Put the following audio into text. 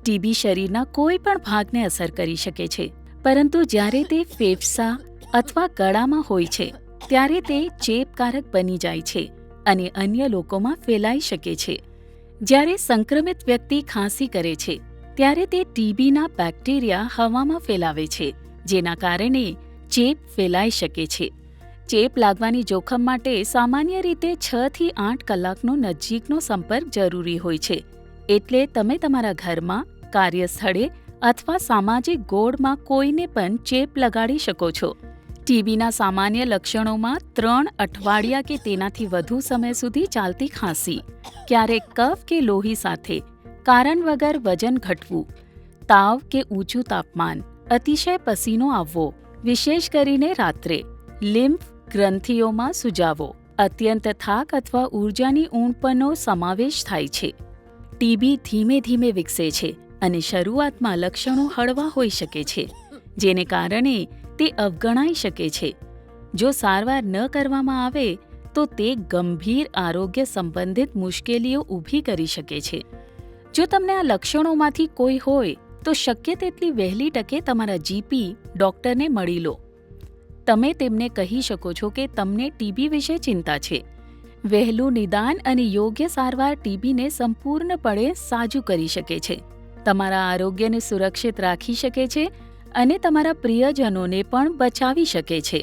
TB શરીરના કોઈ પણ ભાગને અસર કરી શકે છે, પરંતુ જ્યારે તે ફેફસા અથવા ગળામાં હોય છે ત્યારે તે ચેપકારક બની જાય છે અને અન્ય લોકોમાં ફેલાઈ શકે છે. જ્યારે સંક્રમિત વ્યક્તિ ખાંસી કરે છે ત્યારે તે ટીબીના બેક્ટેરિયા હવામાં ફેલાવે છે, જેના કારણે ચેપ ફેલાઈ શકે છે. ચેપ લાગવાની જોખમ માટે સામાન્ય રીતે 6 થી 8 કલાકનો નજીકનો સંપર્ક જરૂરી હોય છે. એટલે તમે તમારા ઘરમાં, કાર્યસ્થળે અથવા સામાજિક ગોળમાં કોઈને પણ ચેપ લગાડી શકો છો. ટીબીના સામાન્ય લક્ષણોમાં 3 અઠવાડિયા કે તેનાથી વધુ સમય સુધી ચાલતી ખાંસી, ક્યારેક કફ કે લોહી સાથે, કારણ વગર વજન ઘટવું, તાવ કે ઊંચું તાપમાન, અતિશય પસીનો આવવો, વિશેષ કરીને રાત્રે, લિમ્ફ ગ્રંથિઓમાં સૂજાવો, અત્યંત થાક અથવા ઊર્જાની ઊણપનો સમાવેશ થાય છે. ટીબી ધીમે ધીમે વિકસે છે અને શરૂઆતમાં લક્ષણો હળવા હોઈ શકે છે, જેને કારણે તે અવગણાઈ શકે છે. જો સારવાર ન કરવામાં આવે તો તે ગંભીર આરોગ્ય સંબંધિત મુશ્કેલીઓ ઊભી કરી શકે છે. જો તમને આ લક્ષણોમાંથી કોઈ હોય તો શક્ય તેટલી વહેલી તકે તમારા જીપી ડૉક્ટરને મળી લો. તમે તેમને કહી શકો છો કે તમને ટીબી વિશે ચિંતા છે. વહેલું નિદાન અને યોગ્ય સારવાર ટીબીને સંપૂર્ણપણે સાજું કરી શકે છે, તમારા આરોગ્યને સુરક્ષિત રાખી શકે છે અને તમારા પ્રિયજનોને પણ બચાવી શકે છે.